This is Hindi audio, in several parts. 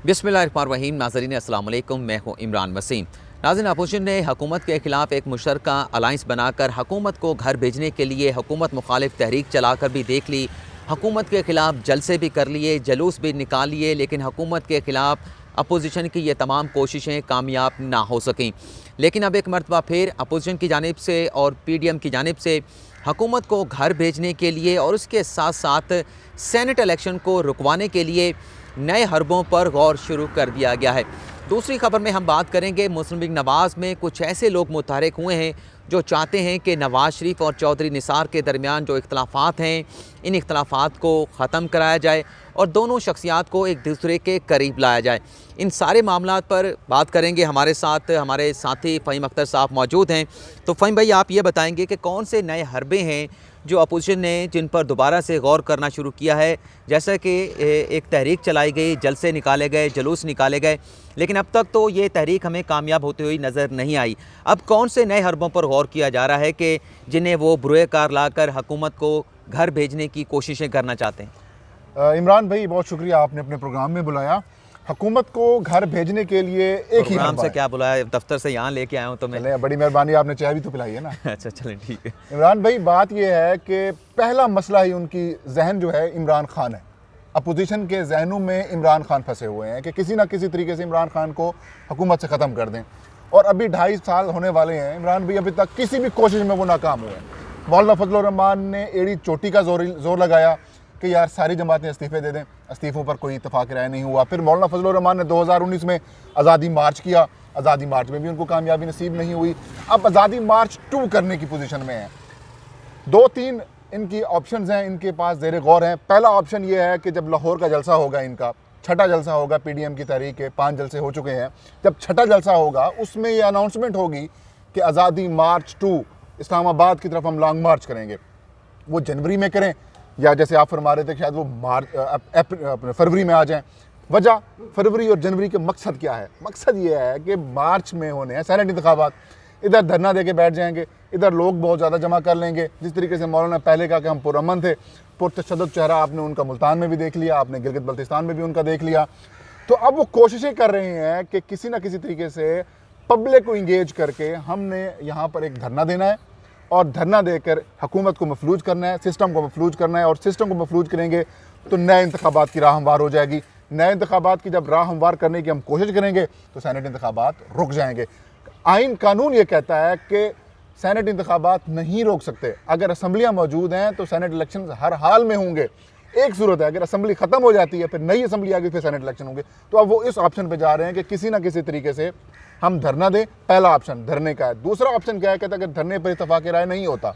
बिस्मिल्लाहिर्रहमानिर्रहीम। नाज़रीन अस्सलाम वालेकुम, मैं हूँ इमरान वसीम। नाज़रीन, अपोजिशन ने हुकूमत के ख़िलाफ़ एक मुश्तरका अलाइंस बनाकर हुकूमत को घर भेजने के लिए हुकूमत मुखालिफ तहरीक चलाकर भी देख ली, हुकूमत के ख़िलाफ़ जलसे भी कर लिए, जुलूस भी निकाल लिए, लेकिन हुकूमत के ख़िलाफ़ अपोजिशन की ये तमाम कोशिशें कामयाब ना हो सकें। लेकिन अब एक मरतबा फिर अपोजिशन की जानिब से और PDM की जानिब से हुकूमत को घर भेजने के लिए और उसके साथ साथ सेनेट इलेक्शन को रुकवाने के लिए नए हरबों पर गौर शुरू कर दिया गया है। दूसरी खबर में हम बात करेंगे, मुस्लिम लीग नवाज़ में कुछ ऐसे लोग मुतहरिक हुए हैं जो चाहते हैं कि नवाज़ शरीफ और चौधरी निसार के दरमियान जो इख्तलाफात हैं, इन इख्तलाफात को ख़त्म कराया जाए और दोनों शख्सियात को एक दूसरे के करीब लाया जाए। इन सारे मामलात पर बात करेंगे। हमारे साथ हमारे साथी फ़हीम अख्तर साहब मौजूद हैं। तो फ़हीम भाई, आप ये बताएंगे कि कौन से नए हरबे हैं जो अपोजिशन ने जिन पर दोबारा से गौर करना शुरू किया है। जैसा कि एक तहरीक चलाई गई, जलसे निकाले गए, जुलूस निकाले गए, लेकिन अब तक तो ये तहरीक हमें कामयाब होती हुई नज़र नहीं आई। अब कौन से नए हरबों पर गौर किया जा रहा है कि जिन्हें वो बुरे कार लाकर हुकूमत को घर भेजने की कोशिशें करना चाहते हैं? इमरान भाई, बहुत शुक्रिया, आपने अपने प्रोग्राम में बुलाया। हुकूमत को घर भेजने के लिए एक ही प्रोग्राम से क्या बुलाया, दफ्तर से यहाँ लेके आया हूँ तो मैं। बड़ी मेहरबानी, आपने चाय भी तो पिलाई है ना। अच्छा चलें, ठीक है। इमरान भाई, बात यह है कि पहला मसला ही उनकी जहन जो है इमरान खान है। अपोजिशन के जहनों में इमरान खान फंसे हुए हैं कि किसी ना किसी तरीके से इमरान खान को हुकूमत से ख़त्म कर दें। और अभी 2.5 साल होने वाले हैं इमरान भाई, अभी तक किसी भी कोशिश में वो नाकाम हुए हैं। मौलाना फजलुर रहमान ने एड़ी चोटी का जोर लगाया कि यार सारी जमातें इस्तीफ़े दे दें, इस्तीफ़ों पर कोई इत्तफाक राय नहीं हुआ। फिर मौलाना फजलुर रहमान ने 2019 में आज़ादी मार्च किया, आज़ादी मार्च में भी उनको कामयाबी नसीब नहीं हुई। अब आज़ादी मार्च 2 करने की पोजीशन में है। 2-3 इनकी ऑप्शंस हैं, इनके पास ज़ेर गौर हैं। पहला ऑप्शन ये है कि जब लाहौर का जलसा होगा, इनका छठा जलसा होगा, PDM की तहरीक के 5 जलसे हो चुके हैं, जब छठा जलसा होगा उसमें ये अनाउंसमेंट होगी कि आज़ादी मार्च 2 इस्लामाबाद की तरफ हम लॉन्ग मार्च करेंगे। वो जनवरी में करें या जैसे आप फरमा रहे थे शायद वो फरवरी में आ जाएं। वजह फरवरी और जनवरी के मकसद क्या है? मकसद ये है कि मार्च में होने हैं सेनेट इंतखाबात, इधर धरना दे के बैठ जाएंगे, इधर लोग बहुत ज़्यादा जमा कर लेंगे। जिस तरीके से मौलाना पहले कहा कि हम पुरअमन थे, पुरतशद्दुद चेहरा आपने उनका मुल्तान में भी देख लिया, आपने गिलगित बल्तिस्तान में भी उनका देख लिया। तो अब वो कोशिशें कर रहे हैं कि किसी ना किसी तरीके से पब्लिक को इंगेज करके हमने यहाँ पर एक धरना देना है और धरना देकर हुकूमत को मफलूज करना है, सिस्टम को मफलूज करना है। और सिस्टम को मफलूज करेंगे तो नए इंतखाबात की राह हमवार हो जाएगी। नए इंतखाबात की जब राह हमवार करने की हम कोशिश करेंगे तो सेनेट इंतखाबात रुक जाएंगे। आइन कानून ये कहता है कि सेनेट इंतखाबात नहीं रोक सकते। अगर असम्बलियाँ मौजूद हैं तो सेनेट इलेक्शन हर हाल में होंगे। एक सूरत है, अगर असम्बली ख़त्म हो जाती है फिर नई असम्बली आ गई, फिर सेनेट इलेक्शन होंगे। तो अब वो इस ऑप्शन पे जा रहे हैं कि किसी ना किसी तरीके से हम धरना दें। पहला ऑप्शन धरने का है। दूसरा ऑप्शन क्या है? कहता है अगर धरने पर इत्तफाक राय नहीं होता,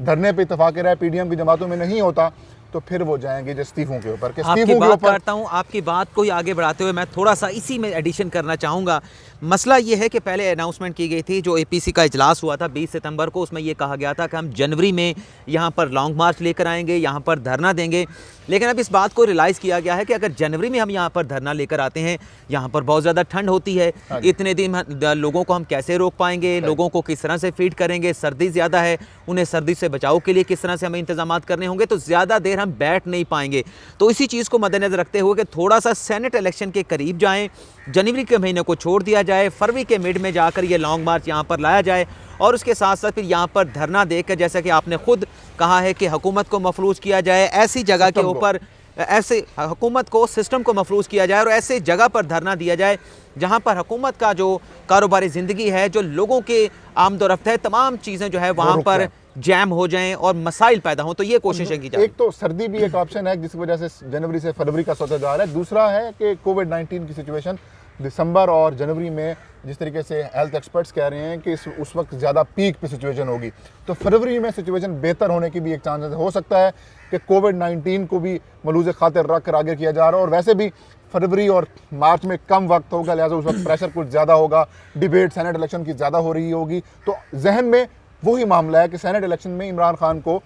धरने पर इत्तफाक राय PDM की जमातों में नहीं होता, तो फिर वो जाएंगे इस्तीफों के ऊपर। आपकी बात करता हूँ, आपकी बात को ही आगे बढ़ाते हुए मैं थोड़ा सा इसी में एडिशन करना चाहूँगा। मसला ये है कि पहले अनाउंसमेंट की गई थी, जो APC का इजलास हुआ था 20 सितंबर को, उसमें ये कहा गया था कि हम जनवरी में यहाँ पर लॉन्ग मार्च लेकर आएंगे, यहाँ पर धरना देंगे। लेकिन अब इस बात को रियलाइज़ किया गया है कि अगर जनवरी में हम यहाँ पर धरना लेकर आते हैं, यहाँ पर बहुत ज़्यादा ठंड होती है, इतने दिन लोगों को हम कैसे रोक पाएंगे, लोगों को किस तरह से फीड करेंगे, सर्दी ज़्यादा है, उन्हें सर्दी से बचाव के लिए किस तरह से हमें इंतजाम करने होंगे, तो ज़्यादा देर हम बैठ नहीं पाएंगे। तो इसी चीज़ को मद्देनज़र रखते हुए कि थोड़ा सा सेनेट इलेक्शन के करीब जाएँ, जनवरी के महीने को छोड़ दिया जाए, फरवरी के मिड में जाकर ये लॉन्ग मार्च यहाँ पर लाया जाए और उसके साथ साथ फिर यहाँ पर धरना देकर, जैसा कि आपने खुद कहा है कि हुकूमत को मफलूज किया जाए, ऐसी जगह के ऊपर ऐसे हुकूमत को, सिस्टम को मफलूज किया जाए और ऐसे जगह पर धरना दिया जाए जहाँ पर हुकूमत का जो कारोबारी ज़िंदगी है, जो लोगों के आमदोरफ्त है, तमाम चीज़ें जो है वहाँ पर जैम हो जाएं और मसाइल पैदा हों। तो ये कोशिशें की जाए। एक तो सर्दी भी एक ऑप्शन है जिसकी वजह से जनवरी से फरवरी का सोचा है। दूसरा है कि कोविड-19 की सिचुएशन दिसंबर और जनवरी में जिस तरीके से हेल्थ एक्सपर्ट्स कह रहे हैं कि उस वक्त ज़्यादा पीक पे सिचुएशन होगी, तो फरवरी में सिचुएशन बेहतर होने की भी एक चांसेस हो सकता है कि कोविड-19 को भी मलूज़ खातिर रख कर आगे किया जा रहा है। और वैसे भी फरवरी और मार्च में कम वक्त होगा, लिहाजा उस वक्त प्रेशर कुछ ज़्यादा होगा, डिबेट सेनेट इलेक्शन की ज़्यादा हो रही होगी। तो जहन में वही मामला है कि सेनेट इलेक्शन में इमरान खान को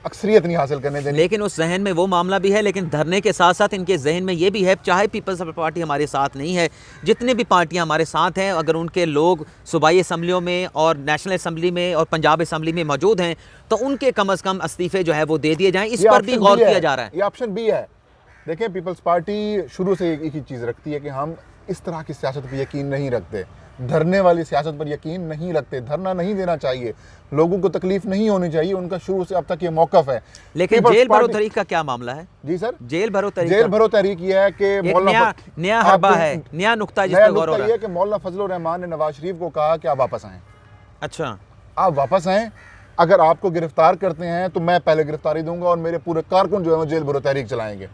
अक्सरियत नहीं हासिल करने देनी। लेकिन उस जहन में वो मामला भी है, लेकिन धरने के साथ साथ इनके जहन में ये भी है, चाहे पीपल्स पार्टी हमारे साथ नहीं है, जितने भी पार्टियां हमारे साथ हैं, अगर उनके लोग सूबाई असम्बलियों में और नेशनल असम्बली में और पंजाब असम्बली में मौजूद हैं तो उनके कम अज़ कम इस्तीफ़े जो है वो दे दिए जाएँ। इस पर भी गौर किया जा रहा है। ये ऑप्शन बी है। देखिए, पीपल्स पार्टी शुरू से एक ही चीज़ रखती है कि हम इस तरह की सियासत पर यकीन नहीं रखते, धरने वाली सियासत पर यकीन नहीं रखते, धरना नहीं देना चाहिए, लोगों को तकलीफ नहीं होनी चाहिए, उनका शुरू से अब तक ये मौकफ है। लेकिन जेल भरो तहरीक का क्या मामला है? जी सर, जेल भरो तहरीक ये है कि नया हरबा है, नया नुक्ता जिस पे गौर हो रहा है कि मौलाना फजलुर रहमान ने नवाज शरीफ को कहा कि आप वापस आएं। अच्छा, आप वापस आएं, अगर आपको गिरफ्तार करते हैं तो मैं पहले गिरफ्तारी दूंगा और मेरे पूरे कारकुन जो है वो जेल भरो तहरीक चलाएंगे।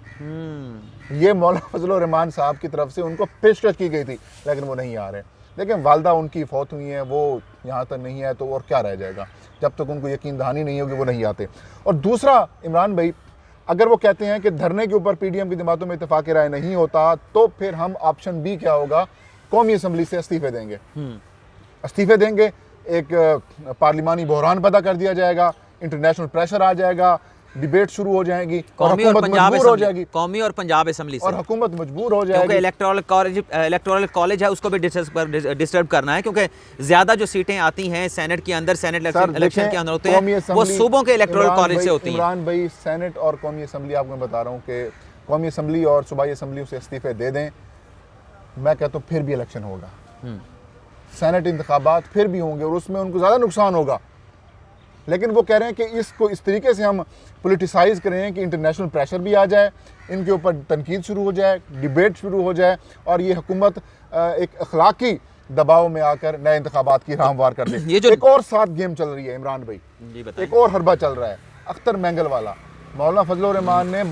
ये मौलाना फजलुर रहमान साहब की तरफ से उनको पेशकश की गई थी, लेकिन वो नहीं आ रहे। लेकिन वालदा उनकी फौत हुई है, वो यहाँ तक नहीं है तो और क्या रह जाएगा, जब तक उनको यकीन दहानी नहीं होगी वो नहीं आते। और दूसरा, इमरान भाई, अगर वो कहते हैं कि धरने के ऊपर पीडीएम की जमातों में इत्तेफाक राय नहीं होता तो फिर हम ऑप्शन बी क्या होगा, कौमी असम्बली से इस्तीफे देंगे। इस्तीफे देंगे, एक पार्लिमानी बहरान पैदा कर दिया जाएगा, इंटरनेशनल प्रेशर आ जाएगा, डिबेट शुरू हो जाएगी और हुकूमत मजबूर हो जाएगी, कौमी और पंजाब असेंबली से, और हुकूमत मजबूर हो जाएगी, क्योंकि इलेक्टोरल कॉलेज है उसको भी डिस्टर्ब करना है, क्योंकि ज्यादा जो सीटें आती हैं सेनेट के अंदर, सेनेट इलेक्शन के अंदर होते हैं, वो सूबों के इलेक्टोरल कॉलेज से होती हैं। इमरान भाई, सेनेट और कौमी असम्बली, आपको मैं बता रहा हूँ कि कौमी असम्बली और सूबाई असम्बलियों से इस्तीफे दे दें, मैं कहता हूँ फिर भी इलेक्शन होगा, सेनेट इंतखाबात फिर भी होंगे और उसमें उनको ज़्यादा नुकसान होगा। लेकिन वो कह रहे हैं कि इसको इस तरीके से हम पोलिटिसाइज करें कि इंटरनेशनल प्रेशर भी आ जाए, इनके ऊपर तनकीद शुरू हो जाए, डिबेट शुरू हो जाए और ये हुकूमत एक अखलाकी दबाव में आकर नए इंतखाबात की राह हमवार कर दे। ये जो एक और साथ गेम चल रही है इमरान भाई, एक और हरबा चल रहा है अख्तर मैंगल वाला। मौलाना फजलुर रहमान ने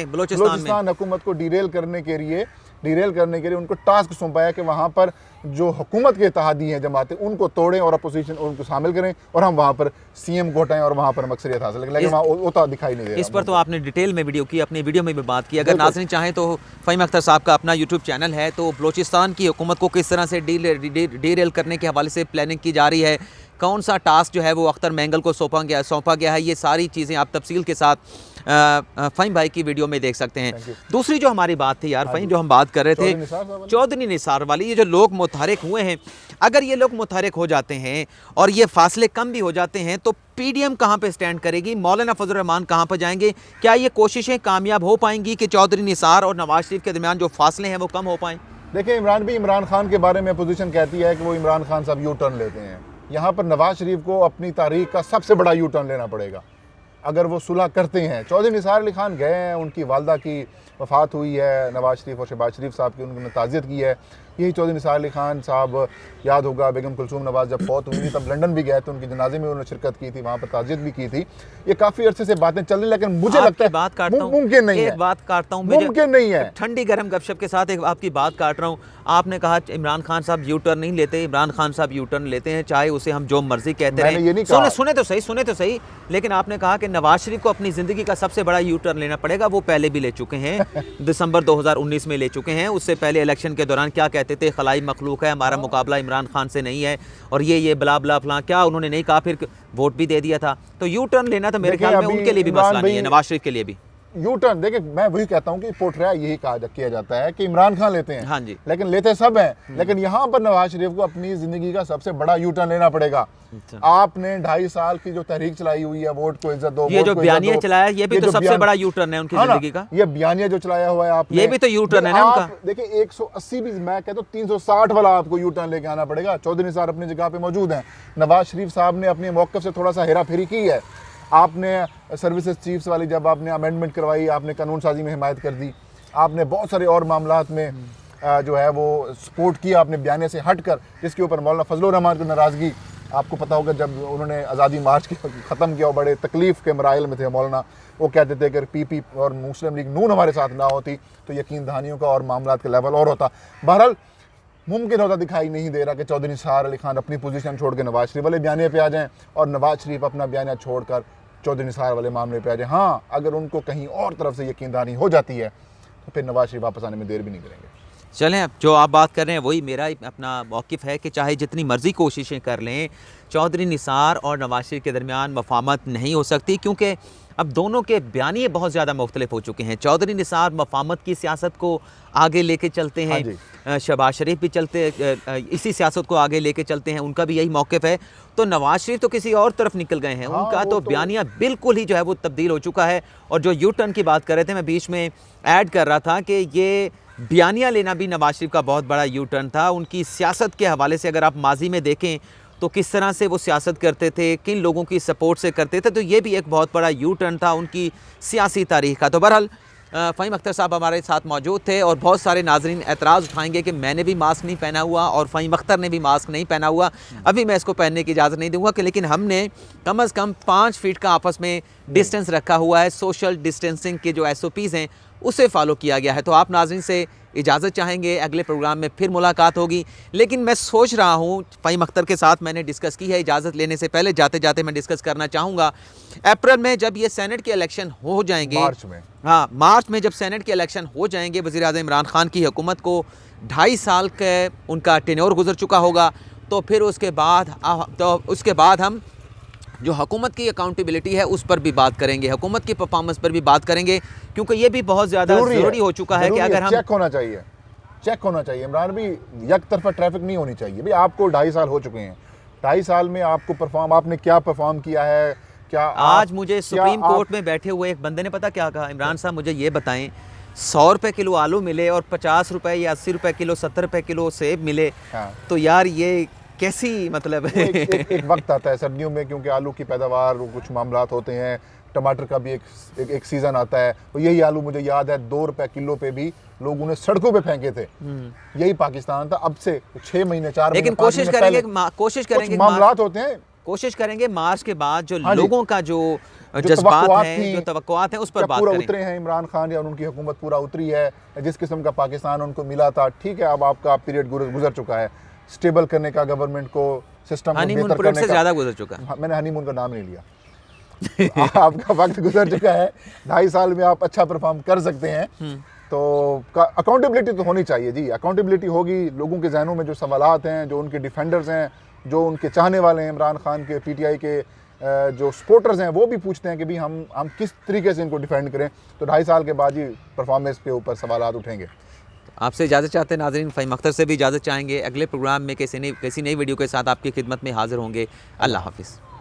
बलूचिस्तान हुकूमत को डिरेल करने के लिए उनको टास्क सौंपाया कि वहाँ पर जो हुकूमत के इत्तेहादी हैं जमातें, उनको तोड़ें और अपोजिशन उनको शामिल करें और हम वहाँ पर सीएम को हटाएं और वहाँ पर मकसदियत हासिल करें। लेकिन वहाँ होता दिखाई नहीं दे रहा। इस पर तो आपने डिटेल में वीडियो की, अपनी वीडियो में भी बात की। अगर नाज़रीन चाहें तो फ़हीम अख्तर साहब का अपना यूट्यूब चैनल है, तो बलूचिस्तान की हुकूमत को किस तरह से डीरेल करने के हवाले से प्लानिंग की जा रही है, कौन सा टास्क जो है वो अख्तर मैंगल को सौंपा गया है, ये सारी चीज़ें आप तफसील के साथ फ़हीम भाई की वीडियो में देख सकते हैं। दूसरी जो हमारी बात थी यार फ़हीम, जो हम बात कर रहे थे चौधरी निसार वाली, ये जो लोग मुतहरिक हुए हैं, अगर ये लोग मुतहरिक हो जाते हैं और ये फासले कम भी हो जाते हैं तो पीडीएम कहाँ पे स्टैंड करेगी, मौलाना फजलुर रहमान कहाँ पर जाएंगे, क्या ये कोशिशें कामयाब हो पाएंगी कि चौधरी निसार और नवाज शरीफ के दरमियान जो फासले हैं वो कम हो पाएँ? देखिए, इमरान खान के बारे में अपोजिशन कहती है कि वो इमरान खान साहब यू टर्न लेते हैं। यहाँ पर नवाज शरीफ को अपनी तारीख का सबसे बड़ा यू टर्न लेना पड़ेगा अगर वो सुलह करते हैं। चौधरी निसार अली खान गए हैं, उनकी वालदा की वफ़ात हुई है, नवाज शरीफ और शहबाज शरीफ साहब की उन्होंने ताज़ियत की है। यही चौधरी निसार अली खान साहब, याद होगा बेगम कुलसूम नवाज जब फौत हुई थी तब लंदन भी गए थे, उनकी जनाजे में उन्होंने शिरकत की थी, वहाँ पर ताज़ियत भी की थी। ये काफ़ी अरसे से बातें चल रही, लेकिन मुझे लगता है मुमकिन नहीं है, मुमकिन नहीं है। ठंडी गर्म गपशप के साथ एक आपकी बात काट रहा हूँ। आपने कहा इमरान खान साहब यू टर्न नहीं लेते, इमरान खान साहब यू टर्न लेते हैं, चाहे उसे हम जो मर्जी कहते हैं। सुने तो सही, लेकिन आपने कहा कि नवाज शरीफ को अपनी ज़िंदगी का सबसे बड़ा यू टर्न लेना पड़ेगा। वो पहले भी ले चुके हैं, दिसंबर 2019 में ले चुके हैं। उससे पहले इलेक्शन के दौरान क्या कहते थे, खलाई मखलूक है, हमारा मुकाबला इमरान खान से नहीं है, और ये बला बला फलां, क्या उन्होंने नहीं कहा, फिर वोट भी दे दिया था। तो यू टर्न लेना तो मेरे ख्याल में उनके लिए भी मसला नहीं है, नवाज शरीफ के लिए भी। यू टर्न देखिए, मैं वही कहता हूँ कि पोर्ट्रेया यही किया जाता है कि इमरान खान लेते हैं, हाँ जी, लेकिन लेते सब हैं। लेकिन यहाँ पर नवाज शरीफ को अपनी जिंदगी का सबसे बड़ा यू टर्न लेना पड़ेगा। आपने 2.5 साल की जो तहरीक चलाई हुई है, वोट को इज्जत दो, ये जो बयानिया चलाया, ये भी तो सबसे बड़ा यू टर्न है उनकी जिंदगी का। ये बयानिया जो चलाया हुआ है आपने, ये भी तो यू टर्न है ना उनका। देखिए 180 भी, मैं कहता हूँ 360 वाला आपको यू टर्न लेके आना पड़ेगा। चौधरी निसार अपनी जगह पे मौजूद हैं, नवाज शरीफ साहब ने अपने मौक़िफ़ से थोड़ा सा हेरा फेरी की है। आपने सर्विसेज चीफ्स वाली जब आपने अमेंडमेंट करवाई, आपने कानून साजी में हिमायत कर दी, आपने बहुत सारे और मामलात में जो है वो सपोर्ट किया आपने बयाने से हट कर, जिसके ऊपर मौलाना फजलुर रहमान की नाराज़गी, आपको पता होगा जब उन्होंने आज़ादी मार्च ख़त्म किया और बड़े तकलीफ़ के मराइल में थे मौलाना, वो कहते थे कि पीपी और मुस्लिम लीग नून हमारे साथ ना होती तो यकीन दहानियों का और मामलात का लेवल और होता। बहरहाल मुमकिन होता दिखाई नहीं दे रहा कि चौधरी निसार अली खान अपनी पोजीशन छोड़ के नवाज शरीफ वाले बयाने पे आ जाएं और नवाज शरीफ अपना बयाना छोड़कर चौधरी निसार वाले मामले पे आ जाए। हाँ, अगर उनको कहीं और तरफ से यकीनदारी हो जाती है तो फिर नवाज शरीफ वापस आने में देर भी नहीं करेंगे। चलें, जो आप बात कर रहे हैं वही मेरा अपना मौक़िफ़ है कि चाहे जितनी मर्ज़ी कोशिशें कर लें, चौधरी निसार और नवाज शरीफ के दरमियान मफाहमत नहीं हो सकती, क्योंकि अब दोनों के बयानिए बहुत ज़्यादा मुख्तलिफ हो चुके हैं। चौधरी निसार मफाहमत की सियासत को आगे लेके चलते हैं, शहबाज शरीफ भी इसी सियासत को आगे लेके चलते हैं, उनका भी यही मौक़िफ़ है। तो नवाज शरीफ तो किसी और तरफ निकल गए हैं, उनका तो बयानिया बिल्कुल ही जो है वो तब्दील हो चुका है। और जो यू टर्न की बात कर रहे थे, मैं बीच में ऐड कर रहा था कि ये बयानिया लेना भी नवाज शरीफ का बहुत बड़ा यू टर्न था। उनकी सियासत के हवाले से अगर आप माजी में देखें तो किस तरह से वो सियासत करते थे, किन लोगों की सपोर्ट से करते थे, तो ये भी एक बहुत बड़ा यू टर्न था उनकी सियासी तारीख़ का। तो बहरहाल फ़हीम अख्तर साहब हमारे साथ मौजूद थे और बहुत सारे नाजरीन एतराज़ उठाएंगे कि मैंने भी मास्क नहीं पहना हुआ और फ़हीम अख्तर ने भी मास्क नहीं पहना हुआ, अभी मैं इसको पहनने की इजाज़त नहीं दूंगा कि, लेकिन हमने कम अज़ कम 5 फीट का आपस में डिस्टेंस रखा हुआ है। सोशल डिस्टेंसिंग के जो SOPs हैं उसे फॉलो किया गया है। तो आप नाज़रीन से इजाज़त चाहेंगे, अगले प्रोग्राम में फिर मुलाकात होगी। लेकिन मैं सोच रहा हूँ, फ़हीम अख्तर के साथ मैंने डिस्कस की है, इजाज़त लेने से पहले जाते जाते मैं डिस्कस करना चाहूँगा, अप्रैल में जब ये सेनेट के इलेक्शन हो जाएंगे, मार्च में, हाँ मार्च में जब सेनेट के इलेक्शन हो जाएंगे, वज़ीर आज़म इमरान खान की हुकूमत को 2.5 साल का उनका टेन्योर गुजर चुका होगा, तो फिर उसके बाद हम जो हुकूमत की अकाउंटेबिलिटी है उस पर भी बात करेंगे, हुकूमत की परफॉर्मेंस पर भी बात करेंगे, क्योंकि ये भी बहुत ज़्यादा ज़रूरी हो चुका है कि अगर हम चेक होना चाहिए इमरान भी, एक तरफा ट्रैफिक नहीं होनी चाहिए। भाई आपको 2.5 साल हो चुके हैं, 2.5 साल में आपने क्या परफॉर्म किया है? क्या आज मुझे सुप्रीम कोर्ट में बैठे हुए एक बंदे ने पता क्या कहा, इमरान साहब मुझे ये बताएं, 100 रुपये किलो आलू मिले और 50 रुपये या 80 रुपये किलो, 70 रुपये किलो सेब मिले, हाँ। तो यार ये कैसी मतलब एक वक्त आता है सर्दियों में, क्योंकि आलू की पैदावार कुछ मामलात होते हैं, टमाटर का भी एक सीज़न आता है। तो यही आलू मुझे याद है 2 रुपये किलो पे भी लोगों ने सड़कों पे फेंके थे। यही पाकिस्तान था। अब से 6 महीने 4 महीने, लेकिन कोशिश करेंगे मामलात होते हैं, कोशिश करेंगे मार्च के बाद जो लोगों का जो जज्बात हैं, जो तवक्कुआत हैं, उस पर बात पूरा करें। उतरे हैं इमरान खान या उनकी हुकूमत पूरा उतरी है, जिस किस्म का पाकिस्तान उनको मिला था, ठीक है अब आपका पीरियड गुजर चुका है, स्टेबल करने का, गवर्नमेंट को, सिस्टम को बेहतर करने का। ज़्यादा गुजर चुका है। मैंने हनीमून का नाम नहीं लिया। आपका वक्त गुजर चुका है, 2.5 साल में आप अच्छा परफॉर्म कर सकते हैं। तो अकाउंटेबिलिटी तो होनी चाहिए जी, अकाउंटेबिलिटी होगी। लोगों के जहनों में जो सवालात हैं, जो उनके डिफेंडर्स हैं, जो उनके चाहने वाले हैं इमरान खान के, PTI के जो सपोर्टर्स हैं, वो भी पूछते हैं कि भाई हम किस तरीके से इनको डिफेंड करें। तो 2.5 साल के बाद ही परफॉर्मेंस के ऊपर सवालात उठेंगे। आपसे इजाज़त चाहते हैं नाज़रीन, फ़हीम अख्तर से भी इजाज़त चाहेंगे। अगले प्रोग्राम में किसी नई वीडियो के साथ आपकी खिदमत में हाज़िर होंगे। अल्लाह हाफ़िज़।